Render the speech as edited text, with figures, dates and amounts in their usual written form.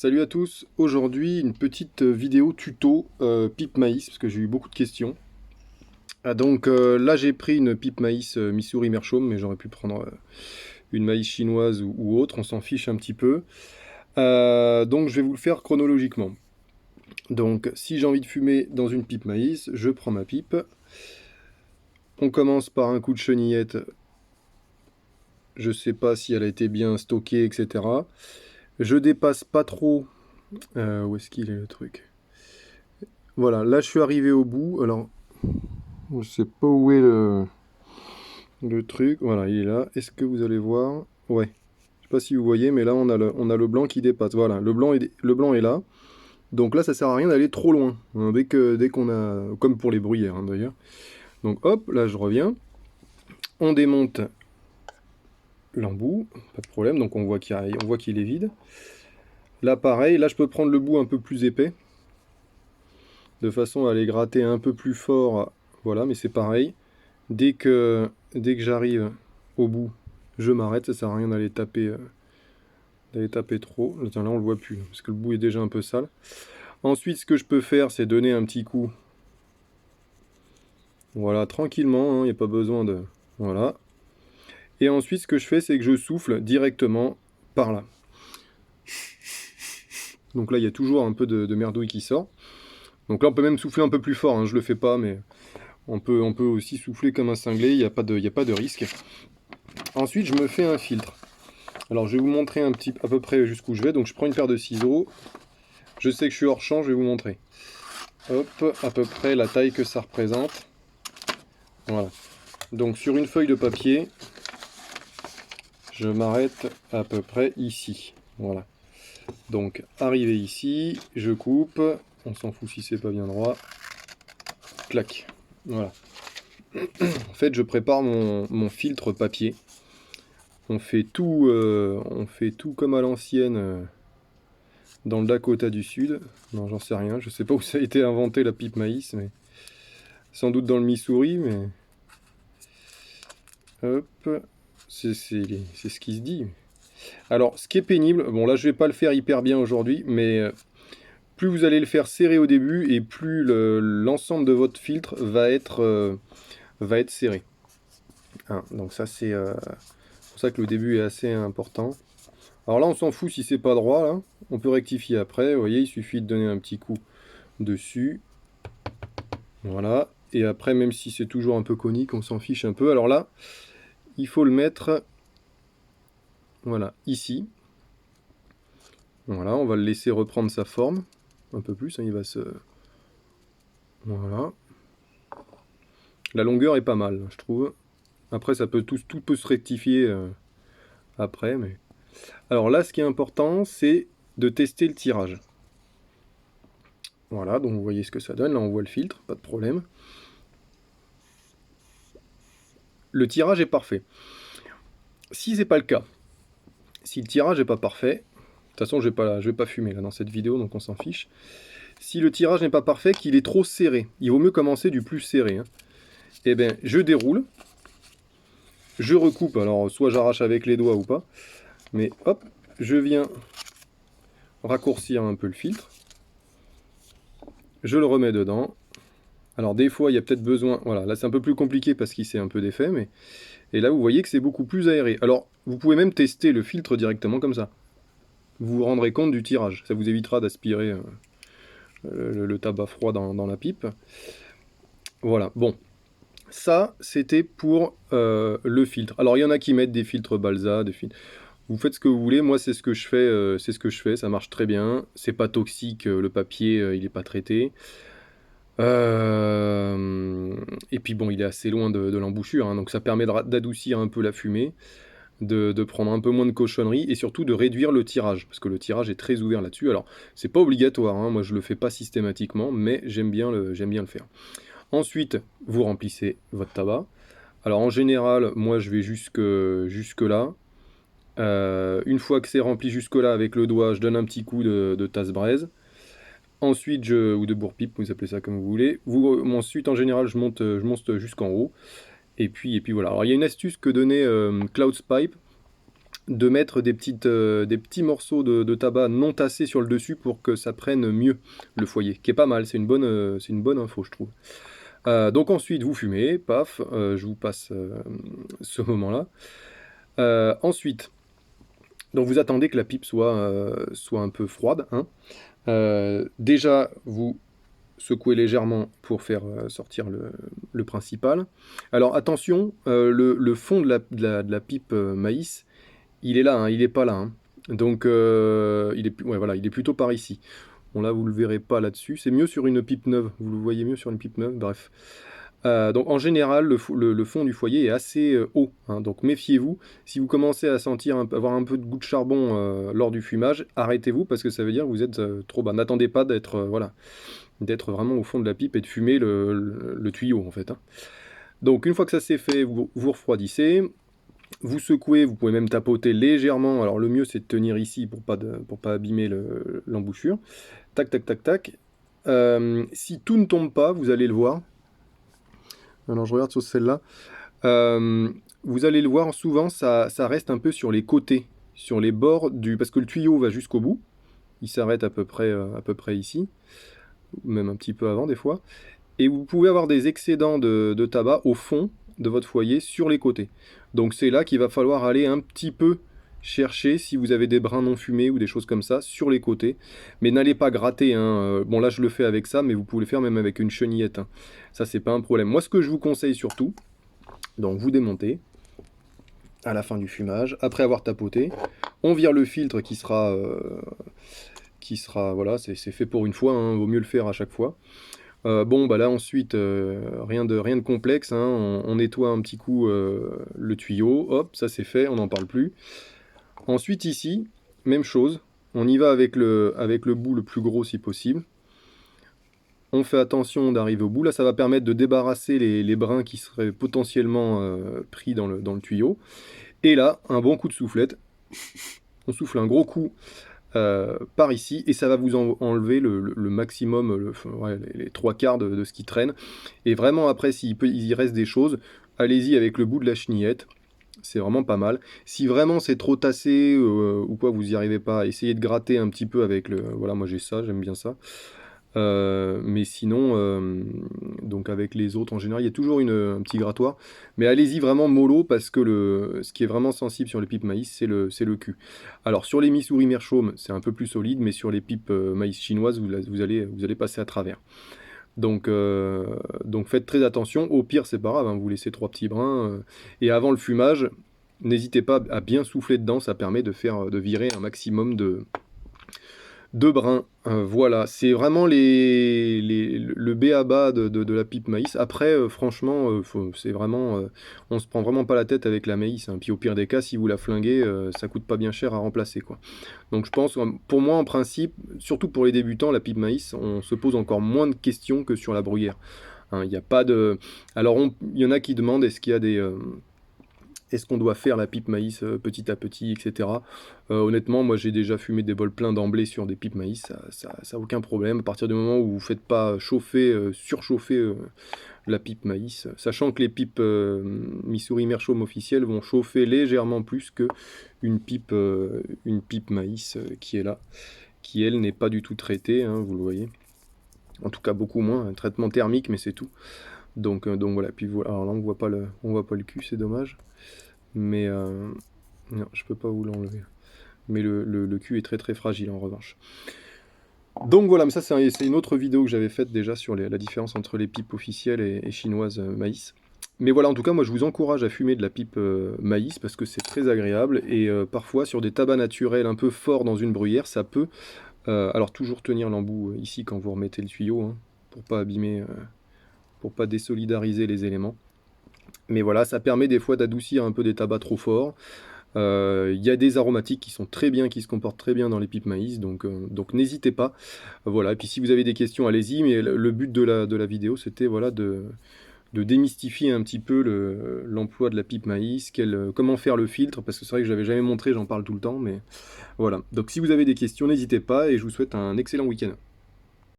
Salut à tous, aujourd'hui une petite vidéo tuto pipe maïs parce que j'ai eu beaucoup de questions. Là j'ai pris une pipe maïs Missouri Meerschaum, mais j'aurais pu prendre une maïs chinoise ou autre, on s'en fiche un petit peu. Donc je vais vous le faire chronologiquement. Donc si j'ai envie de fumer dans une pipe maïs, je prends ma pipe. On commence par un coup de chenillette, je sais pas si elle a été bien stockée, etc. Je dépasse pas trop. Où est-ce qu'il est le truc? Voilà, là je suis arrivé au bout. Alors, je sais pas où est le truc. Voilà, il est là. Est-ce que vous allez voir? Ouais. Je sais pas si vous voyez, mais là on a le blanc qui dépasse. Voilà, le blanc est là. Donc là, ça sert à rien d'aller trop loin, hein, dès qu'on a, comme pour les bruyères, hein, d'ailleurs. Donc hop, là je reviens. On démonte l'embout, pas de problème. Donc on voit qu'il est vide. Là pareil, là je peux prendre le bout un peu plus épais, de façon à aller gratter un peu plus fort. Voilà, mais c'est pareil. Dès que j'arrive au bout, je m'arrête. Ça sert à rien d'aller taper trop. Attends, là on le voit plus parce que le bout est déjà un peu sale. Ensuite, ce que je peux faire, c'est donner un petit coup. Voilà, tranquillement, il n'y a pas besoin de... Voilà. Et ensuite, ce que je fais, c'est que je souffle directement par là. Donc là, il y a toujours un peu de merdouille qui sort. Donc là, on peut même souffler un peu plus fort, hein. Je le fais pas, mais on peut aussi souffler comme un cinglé, il n'y a pas de risque. Ensuite, je me fais un filtre. Alors, je vais vous montrer à peu près jusqu'où je vais. Donc, je prends une paire de ciseaux. Je sais que je suis hors champ, je vais vous montrer. Hop, à peu près la taille que ça représente. Voilà. Donc, sur une feuille de papier, je m'arrête à peu près ici. Voilà. Donc, arrivé ici, je coupe. On s'en fout si c'est pas bien droit. Clac. Voilà. En fait, je prépare mon filtre papier. On fait tout comme à l'ancienne dans le Dakota du Sud. Non, j'en sais rien. Je sais pas où ça a été inventé la pipe maïs, mais sans doute dans le Missouri. Mais hop, c'est ce qui se dit. Alors, ce qui est pénible, bon là je vais pas le faire hyper bien aujourd'hui, mais plus vous allez le faire serré au début et plus l'ensemble de votre filtre va être serré. Hein, donc ça c'est pour ça que le début est assez important. Alors là on s'en fout si c'est pas droit là, on peut rectifier après, vous voyez, il suffit de donner un petit coup dessus. Voilà, et après même si c'est toujours un peu conique, on s'en fiche un peu. Alors là, il faut le mettre, voilà, ici. Voilà, on va le laisser reprendre sa forme un peu plus, hein, il va se... Voilà. La longueur est pas mal, je trouve. Après, tout peut se rectifier après, mais... Alors là, ce qui est important, c'est de tester le tirage. Voilà, donc vous voyez ce que ça donne. Là, on voit le filtre, pas de problème. Le tirage est parfait. Si c'est pas le cas, si le tirage n'est pas parfait, de toute façon, je vais pas fumer là dans cette vidéo, donc on s'en fiche. Si le tirage n'est pas parfait, qu'il est trop serré, il vaut mieux commencer du plus serré, hein. Eh bien, je déroule, je recoupe, alors soit j'arrache avec les doigts ou pas, mais hop, je viens raccourcir un peu le filtre, je le remets dedans. Alors des fois il y a peut-être besoin, voilà, là c'est un peu plus compliqué parce qu'il s'est un peu défait, mais... Et là vous voyez que c'est beaucoup plus aéré. Alors vous pouvez même tester le filtre directement comme ça. Vous vous rendrez compte du tirage, ça vous évitera d'aspirer le tabac froid dans la pipe. Voilà, bon. Ça, c'était pour le filtre. Alors, il y en a qui mettent des filtres balsa, des filtres... Vous faites ce que vous voulez. Moi, c'est ce que je fais. Ça marche très bien. C'est pas toxique. Le papier, il est pas traité. Et puis, bon, il est assez loin de l'embouchure, hein, donc ça permet d'adoucir un peu la fumée, de prendre un peu moins de cochonnerie et surtout de réduire le tirage, parce que le tirage est très ouvert là-dessus. Alors, c'est pas obligatoire, hein, moi je le fais pas systématiquement, mais j'aime bien le faire. Ensuite, vous remplissez votre tabac. Alors en général, moi je vais jusque là. Une fois que c'est rempli jusque là avec le doigt, je donne un petit coup de tasse-braise. Ensuite, ou de bourre-pipe, vous appelez ça comme vous voulez. Ensuite, en général, je monte jusqu'en haut. Et puis voilà. Alors il y a une astuce que donnait Cloudspipe. de mettre des petits morceaux de tabac non tassés sur le dessus pour que ça prenne mieux le foyer, qui est pas mal, c'est une bonne info, je trouve. Donc ensuite, vous fumez, paf, je vous passe ce moment-là. Ensuite, donc vous attendez que la pipe soit un peu froide, hein. Déjà, vous secouez légèrement pour faire sortir le principal. Alors attention, le fond de la pipe maïs, il est là, hein, il est pas là, hein. Donc ouais, voilà, il est plutôt par ici. Bon là, vous le verrez pas là-dessus. C'est mieux sur une pipe neuve. Vous le voyez mieux sur une pipe neuve. Bref. Donc en général, le fond du foyer est assez haut, hein. Donc méfiez-vous. Si vous commencez à sentir avoir un peu de goût de charbon lors du fumage, arrêtez-vous parce que ça veut dire que vous êtes trop bas. N'attendez pas d'être voilà, d'être vraiment au fond de la pipe et de fumer le tuyau en fait, hein. Donc une fois que ça c'est fait, vous refroidissez. Vous secouez, vous pouvez même tapoter légèrement. Alors le mieux c'est de tenir ici pour pas abîmer l'embouchure. Tac, tac, tac, tac. Si tout ne tombe pas, vous allez le voir. Alors je regarde sur celle-là. Vous allez le voir, souvent ça reste un peu sur les côtés, sur les bords parce que le tuyau va jusqu'au bout. Il s'arrête à peu près ici, même un petit peu avant des fois. Et vous pouvez avoir des excédents de tabac au fond de votre foyer sur les côtés. Donc c'est là qu'il va falloir aller un petit peu chercher si vous avez des brins non fumés ou des choses comme ça sur les côtés. Mais n'allez pas gratter, hein. Bon là je le fais avec ça, mais vous pouvez le faire même avec une chenillette, hein. Ça c'est pas un problème. Moi ce que je vous conseille surtout, donc vous démontez à la fin du fumage, après avoir tapoté, on vire le filtre qui sera voilà, c'est fait pour une fois, hein, vaut mieux le faire à chaque fois. Bon, bah là ensuite, rien de complexe, hein, on nettoie un petit coup le tuyau, hop, ça c'est fait, on n'en parle plus. Ensuite ici, même chose, on y va avec le bout le plus gros si possible. On fait attention d'arriver au bout, là ça va permettre de débarrasser les brins qui seraient potentiellement pris dans le tuyau. Et là, un bon coup de soufflette, on souffle un gros coup par ici, et ça va vous enlever le maximum, ouais, les trois quarts de ce qui traîne. Et vraiment après, s'il y reste des choses, allez-y avec le bout de la chenillette, c'est vraiment pas mal. Si vraiment c'est trop tassé ou quoi, vous y arrivez pas, essayez de gratter un petit peu avec voilà, moi j'ai ça, j'aime bien ça. Mais sinon, donc avec les autres en général, il y a toujours un petit grattoir. Mais allez-y vraiment mollo parce que ce qui est vraiment sensible sur les pipes maïs, c'est le cul. Alors sur les Missouri Meerschaum, c'est un peu plus solide, mais sur les pipes maïs chinoises, vous allez passer à travers. Donc faites très attention. Au pire, c'est pas grave, hein, vous laissez 3 petits brins. Et avant le fumage, n'hésitez pas à bien souffler dedans, ça permet de virer un maximum de brins. Voilà, c'est vraiment le b.a.-ba de la pipe maïs. Après, franchement, c'est vraiment, on se prend vraiment pas la tête avec la maïs, hein. Puis au pire des cas, si vous la flinguez, ça coûte pas bien cher à remplacer, quoi. Donc je pense, pour moi en principe, surtout pour les débutants, la pipe maïs, on se pose encore moins de questions que sur la bruyère, hein. Il n'y a pas de... Alors il y en a qui demandent, est-ce qu'il y a est-ce qu'on doit faire la pipe maïs petit à petit, etc. Honnêtement, moi j'ai déjà fumé des bols pleins d'emblée sur des pipes maïs, ça a aucun problème. À partir du moment où vous ne faites pas surchauffer la pipe maïs, sachant que les pipes Missouri Meerschaum officielles vont chauffer légèrement plus que une pipe maïs qui est là, qui elle n'est pas du tout traitée, hein, vous le voyez. En tout cas beaucoup moins, un traitement thermique, mais c'est tout. Donc voilà, puis voilà. Alors là on voit pas le cul, c'est dommage. Mais non, je peux pas vous l'enlever. Mais le cul est très très fragile en revanche. Donc voilà, mais ça c'est une autre vidéo que j'avais faite déjà sur la différence entre les pipes officielles et chinoises maïs. Mais voilà, en tout cas, moi je vous encourage à fumer de la pipe maïs parce que c'est très agréable et parfois sur des tabacs naturels un peu forts dans une bruyère, ça peut... alors toujours tenir l'embout ici quand vous remettez le tuyau, hein, pour pas abîmer, pour pas désolidariser les éléments. Mais voilà, ça permet des fois d'adoucir un peu des tabacs trop forts. Il y a des aromatiques qui sont très bien, qui se comportent très bien dans les pipes maïs, donc n'hésitez pas. Voilà, et puis si vous avez des questions, allez-y, mais le but de la vidéo, c'était voilà, de démystifier un petit peu l'emploi de la pipe maïs, comment faire le filtre, parce que c'est vrai que je l'avais jamais montré, j'en parle tout le temps, mais voilà. Donc si vous avez des questions, n'hésitez pas, et je vous souhaite un excellent week-end.